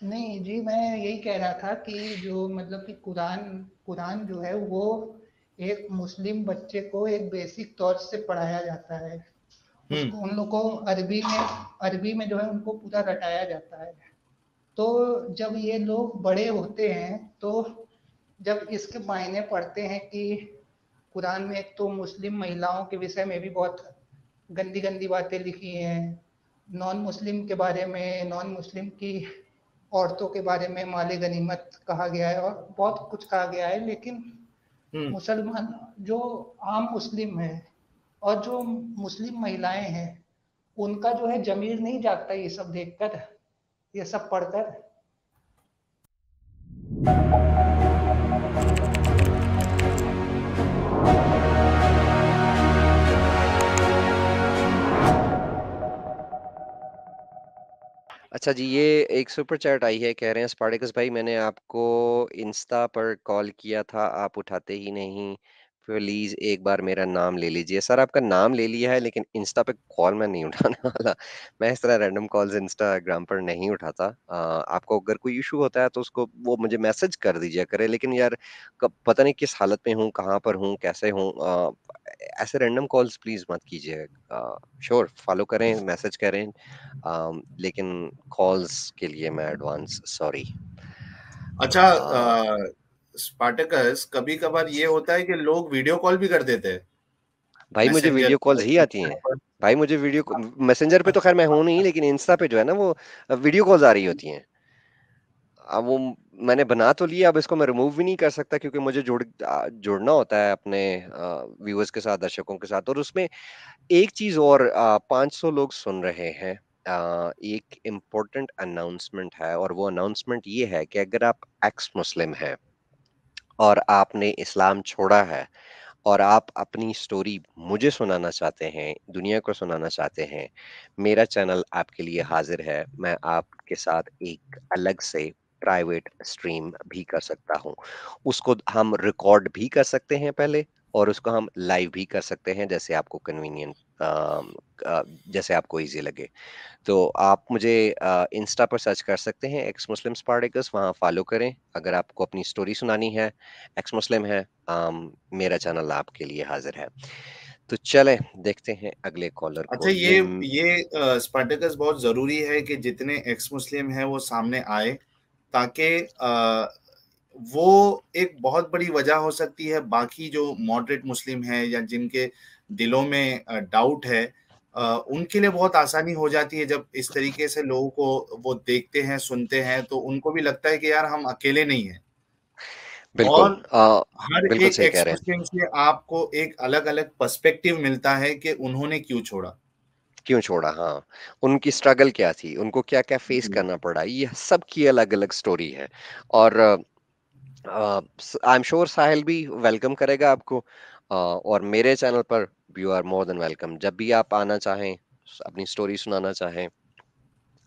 नहीं जी, मैं यही कह रहा था कि जो मतलब कि कुरान कुरान जो है वो एक मुस्लिम बच्चे को एक बेसिक तौर से पढ़ाया जाता है। हम्म। उसको उन लोग को अरबी में जो है उनको पूरा रटाया जाता है। तो जब ये लोग बड़े होते हैं तो जब इसके मायने पढ़ते हैं कि कुरान में एक तो मुस्लिम महिलाओं के विषय में भी बहुत गंदी गंदी बातें लिखी हैं, नॉन मुस्लिम के बारे में, नॉन मुस्लिम की औरतों के बारे में माले गनीमत कहा गया है और बहुत कुछ कहा गया है। लेकिन हम्म। मुसलमान जो आम मुस्लिम है और जो मुस्लिम महिलाएं हैं, उनका जो है जमीर नहीं जागता ये सब देखकर, ये सब पढ़कर। अच्छा जी, ये एक सुपर चैट आई है, कह रहे हैं स्पार्टिकस भाई मैंने आपको इंस्टा पर कॉल किया था, आप उठाते ही नहीं, प्लीज एक बार मेरा नाम ले लीजिए। सर आपका नाम ले लिया है लेकिन इंस्टा पे कॉल मैं नहीं उठाने वाला। मैं इस तरह रैंडम कॉल्स इंस्टाग्राम पर नहीं उठाता। आपको अगर कोई इशू होता है तो उसको वो मुझे मैसेज कर दीजिए करे, लेकिन यार कब पता नहीं किस हालत में हूँ, कहाँ पर हूँ, कैसे हूँ, ऐसे रैंडम कॉल्स प्लीज मत कीजिए। श्योर फॉलो करें, मैसेज करें, लेकिन कॉल्स के लिए मैं एडवांस सॉरी। अच्छा, स्पार्टकस, कभी कभार ये होता है कि लोग वीडियो कॉल भी कर देते हैं भाई मुझे मैसेंजर वीडियो कॉल्स ही आती हैं। पर। भाई मुझे वीडियो मैसेंजर पे तो खैर मैं हूं नहीं, लेकिन इंस्टा पे जो है ना वो वीडियो कॉल्स आ रही होती हैं। अब वो मैंने बना तो लिया, अब इसको मैं रिमूव भी नहीं कर सकता क्योंकि मुझे जुड़ना होता है अपने व्यूअर्स के साथ, दर्शकों के साथ। और उसमें एक चीज और, 500 लोग सुन रहे हैं। एक इम्पोर्टेंट अनाउंसमेंट है, और वो अनाउंसमेंट ये है कि अगर आप एक्स मुस्लिम हैं और आपने इस्लाम छोड़ा है और आप अपनी स्टोरी मुझे सुनाना चाहते हैं, दुनिया को सुनाना चाहते हैं, मेरा चैनल आपके लिए हाजिर है। मैं आपके साथ एक अलग से प्राइवेट स्ट्रीम भी कर सकता हूँ। उसको हम रिकॉर्ड भी कर सकते हैं पहले, और उसको हम लाइव भी कर सकते हैं, जैसे आपको कन्वीनियंट, जैसे आपको इजी लगे। तो आप मुझे इंस्टा पर सर्च कर सकते हैं, एक्स मुस्लिम स्पार्टिकस, वहाँ फॉलो करें। अगर आपको अपनी स्टोरी सुनानी है, एक्स मुस्लिम है, मेरा चैनल आपके लिए हाजिर है। तो चलें देखते हैं अगले कॉलर अच्छा, को। ये ये स्पार्टकस बहुत जरूरी है कि जितने एक्स मुस्लिम हैं वो सामने आए, ताकि वो एक बहुत बड़ी वजह हो सकती है बाकी जो मॉडरेट मुस्लिम हैं या जिनके दिलों में डाउट है, उनके लिए बहुत आसानी हो जाती है जब इस तरीके से लोगों को वो देखते हैं, सुनते हैं, तो उनको भी लगता है कि यार हम अकेले नहीं हैं। बिल्कुल, और हर बिल्कुल एक सही कह एक्स रहे हैं। मुस्लिम से आपको एक अलग अलग पर्सपेक्टिव मिलता है कि उन्होंने क्यों छोड़ा। क्यों छोड़ा, हाँ, उनकी स्ट्रगल क्या थी, उनको क्या क्या फेस जी। करना पड़ा, ये सबकी अलग अलग स्टोरी है। और आई एम श्योर साहिल भी वेलकम करेगा आपको। और मेरे चैनल पर you are more than welcome, जब भी आप आना चाहें, अपनी स्टोरी सुनाना चाहें,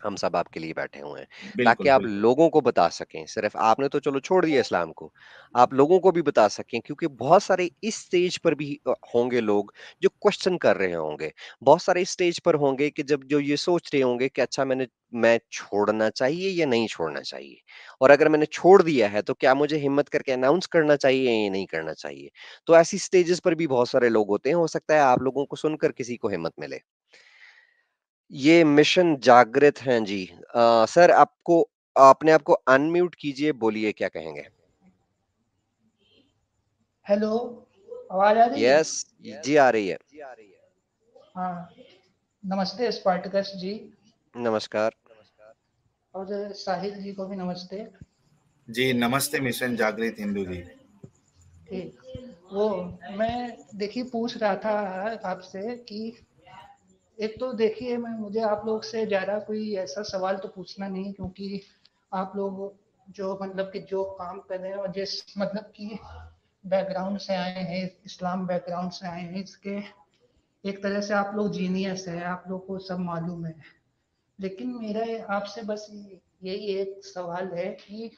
हम सब आपके लिए बैठे हुए हैं, ताकि बिल्कुल आप बिल्कुल। लोगों को बता सकें। सिर्फ आपने तो चलो छोड़ दिया इस्लाम को, आप लोगों को भी बता सकें, क्योंकि बहुत सारे इस स्टेज पर भी होंगे लोग जो क्वेश्चन कर रहे होंगे। बहुत सारे इस स्टेज पर होंगे कि जब जो ये सोच रहे होंगे कि अच्छा मैं छोड़ना चाहिए या नहीं छोड़ना चाहिए, और अगर मैंने छोड़ दिया है तो क्या मुझे हिम्मत करके अनाउंस करना चाहिए या नहीं करना चाहिए। तो ऐसी स्टेजेस पर भी बहुत सारे लोग होते हैं, हो सकता है आप लोगों को सुनकर किसी को हिम्मत मिले। ये मिशन जागृत हैं जी। सर आपको अपने आप को अनम्यूट कीजिए, बोलिए क्या कहेंगे। हेलो, आवाज आ रही है? यस, जी आ रही है। हाँ, नमस्ते स्पार्टकस जी। नमस्कार। और साहिल जी को भी नमस्ते। जी, नमस्ते मिशन जागृत हिंदू जी। ठीक। वो मैं देखिए पूछ रहा था आपसे कि एक तो देखिए मैं मुझे आप लोग से ज़्यादा कोई ऐसा सवाल तो पूछना नहीं, क्योंकि आप लोग जो मतलब कि जो काम कर रहे हैं और जिस मतलब कि बैकग्राउंड से आए हैं, इस्लाम बैकग्राउंड से आए हैं, इसके एक तरह से आप लोग जीनियस हैं, आप लोग को सब मालूम है। लेकिन मेरा आपसे बस यही एक सवाल है कि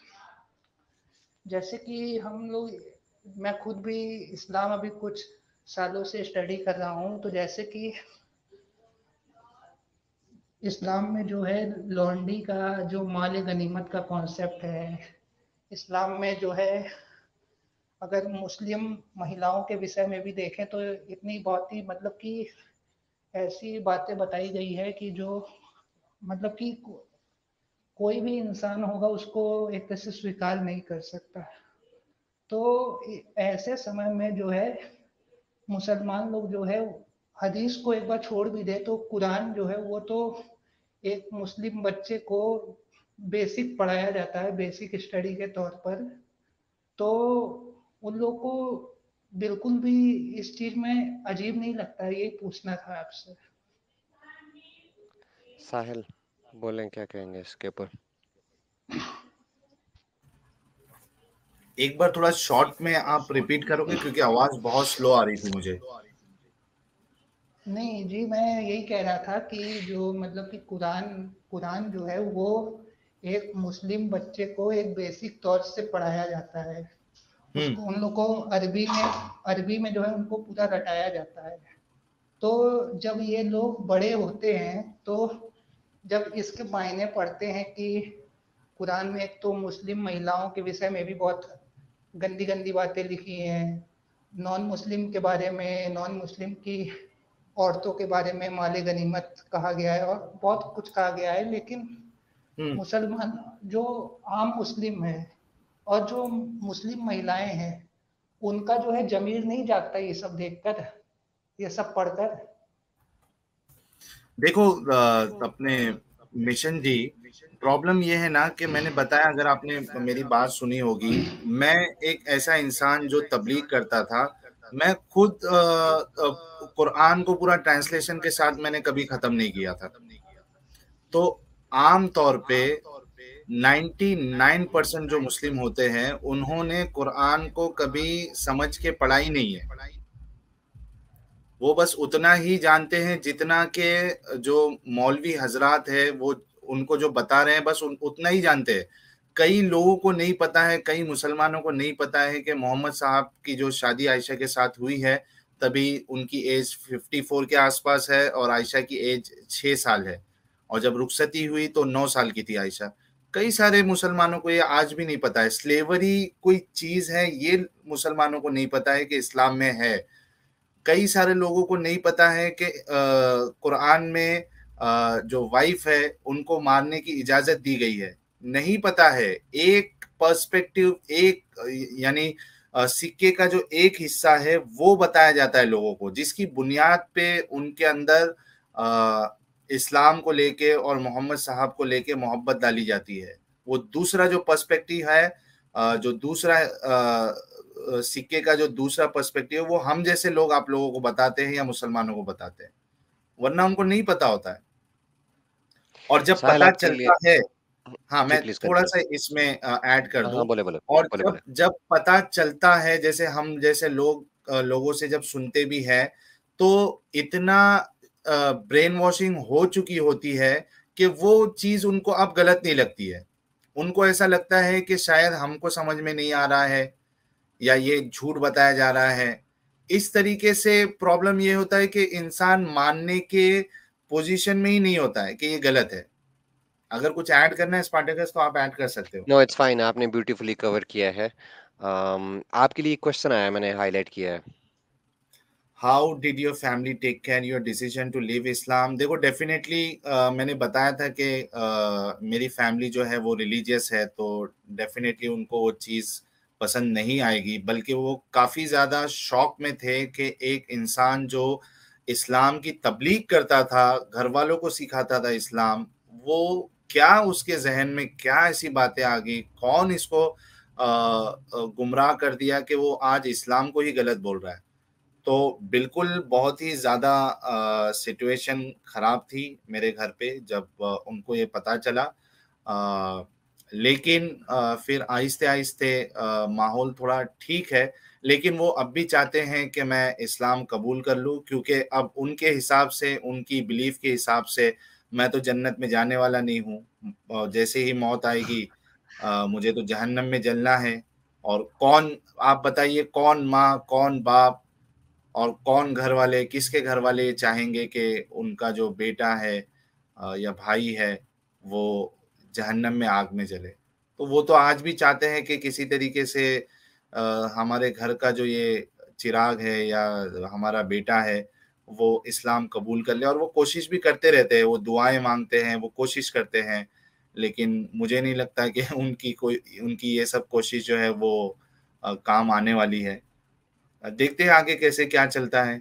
जैसे कि हम लोग, मैं खुद भी इस्लाम अभी कुछ सालों से स्टडी कर रहा हूँ, तो जैसे कि इस्लाम में जो है लॉन्डी का जो माल गनीमत का कॉन्सेप्ट है, इस्लाम में जो है अगर मुस्लिम महिलाओं के विषय में भी देखें तो इतनी बहुत ही मतलब कि ऐसी बातें बताई गई है कि जो मतलब कि कोई भी इंसान होगा उसको एक तरह से स्वीकार नहीं कर सकता। तो ऐसे समय में जो है मुसलमान लोग जो है हदीस को एक बार छोड़ भी दे तो कुरान जो है वो तो एक मुस्लिम बच्चे को बेसिक पढ़ाया जाता है, बेसिक स्टडी के तौर पर। तो उन लोग को बिल्कुल भी इस चीज में अजीब नहीं लगता है, यही पूछना था आपसे। साहिल बोलें, क्या कहेंगे इसके ऊपर? एक बार थोड़ा शॉर्ट में आप रिपीट करोगे क्योंकि आवाज बहुत स्लो आ रही थी मुझे। नहीं जी, मैं यही कह रहा था कि जो मतलब कि कुरान कुरान जो है वो एक मुस्लिम बच्चे को एक बेसिक तौर से पढ़ाया जाता है। उसको उन लोग को अरबी में जो है उनको पूरा रटाया जाता है। तो जब ये लोग बड़े होते हैं तो जब इसके मायने पढ़ते हैं कि कुरान में एक तो मुस्लिम महिलाओं के विषय में भी बहुत गंदी गंदी बातें लिखी हैं, नॉन मुस्लिम के बारे में, नॉन मुस्लिम की औरतों के बारे में माले गनीमत कहा गया है और बहुत कुछ कहा गया है। लेकिन मुसलमान जो आम मुस्लिम है और जो मुस्लिम महिलाएं हैं उनका जो है जमीर नहीं जागता ये सब देखकर, ये सब पढ़कर। देखो अपने मिशन जी, प्रॉब्लम ये है ना कि मैंने बताया, अगर आपने मेरी बात सुनी होगी, मैं एक ऐसा इंसान जो तबलीग करता था। मैं खुद कुरान को पूरा ट्रांसलेशन के साथ मैंने कभी खत्म नहीं किया था। तो आम तौर पे 99% जो मुस्लिम होते हैं उन्होंने कुरान को कभी समझ के पढ़ा ही नहीं है। वो बस उतना ही जानते हैं जितना के जो मौलवी हजरात है वो उनको जो बता रहे हैं, बस उतना ही जानते हैं। कई लोगों को नहीं पता है, कई मुसलमानों को नहीं पता है कि मोहम्मद साहब की जो शादी आयशा के साथ हुई है तभी उनकी एज 54 के आसपास है और आयशा की एज 6 साल है, और जब रुखसती हुई तो 9 साल की थी आयशा। कई सारे मुसलमानों को ये आज भी नहीं पता है स्लेवरी कोई चीज है, ये मुसलमानों को नहीं पता है कि इस्लाम में है। कई सारे लोगों को नहीं पता है कि कुरान में जो वाइफ है उनको मारने की इजाजत दी गई है, नहीं पता है। एक पर्सपेक्टिव, एक यानी सिक्के का जो एक हिस्सा है वो बताया जाता है लोगों को, जिसकी बुनियाद पे उनके अंदर इस्लाम को लेके और मोहम्मद साहब को लेके मोहब्बत डाली जाती है। वो दूसरा जो पर्सपेक्टिव है, जो दूसरा सिक्के का जो दूसरा पर्सपेक्टिव, वो हम जैसे लोग आप लोगों को बताते हैं या मुसलमानों को बताते हैं, वरना उनको नहीं पता होता है। और जब साहिल पता आपके लिए, चलता है, हाँ जी मैं प्लीज थोड़ा कंटिन्यू। सा इसमें ऐड कर हाँ दूं। हाँ, बोले बोले और बोले जब बोले। जब पता चलता है, जैसे हम जैसे लोग लोगों से जब सुनते भी है तो इतना ब्रेन वॉशिंग हो चुकी होती है कि वो चीज उनको अब गलत नहीं लगती है। उनको ऐसा लगता है कि शायद हमको समझ में नहीं आ रहा है या ये झूठ बताया जा रहा है। इस तरीके से प्रॉब्लम ये होता है कि इंसान मानने के पोजीशन में ही नहीं होता है कि ये गलत है। अगर कुछ ऐड करना है स्पार्टकस तो आप ऐड कर सकते हो। नो इट्स फाइन, आपने ब्यूटीफुली कवर किया है। आपके लिए क्वेश्चन आया, मैंने हाईलाइट किया है। How did your family take care your decision to leave Islam? देखो डेफिनेटली मैंने बताया था कि मेरी फैमिली जो है वो रिलीजियस है, तो डेफिनेटली उनको वो चीज़ पसंद नहीं आएगी, बल्कि वो काफ़ी ज़्यादा शॉक में थे कि एक इंसान जो इस्लाम की तबलीग करता था, घर वालों को सिखाता था इस्लाम, वो क्या उसके जहन में क्या ऐसी बातें आ गई, कौन इसको गुमराह कर दिया कि वो आज इस्लाम को ही गलत बोल रहा है। तो बिल्कुल बहुत ही ज़्यादा सिचुएशन ख़राब थी मेरे घर पे जब उनको ये पता चला। लेकिन फिर आहिस्ते-आहिस्ते माहौल थोड़ा ठीक है, लेकिन वो अब भी चाहते हैं कि मैं इस्लाम कबूल कर लूँ, क्योंकि अब उनके हिसाब से, उनकी बिलीफ के हिसाब से मैं तो जन्नत में जाने वाला नहीं हूँ। जैसे ही मौत आएगी मुझे तो जहन्नम में जलना है। और कौन, आप बताइए, कौन माँ, कौन बाप और कौन घर वाले, किसके घर वाले चाहेंगे कि उनका जो बेटा है या भाई है वो जहन्नम में आग में जले। तो वो तो आज भी चाहते हैं कि किसी तरीके से हमारे घर का जो ये चिराग है या हमारा बेटा है वो इस्लाम कबूल कर ले, और वो कोशिश भी करते रहते हैं, वो दुआएं मांगते हैं, वो कोशिश करते हैं, लेकिन मुझे नहीं लगता कि उनकी ये सब कोशिश जो है वो काम आने वाली है। देखते हैं आगे कैसे क्या चलता है।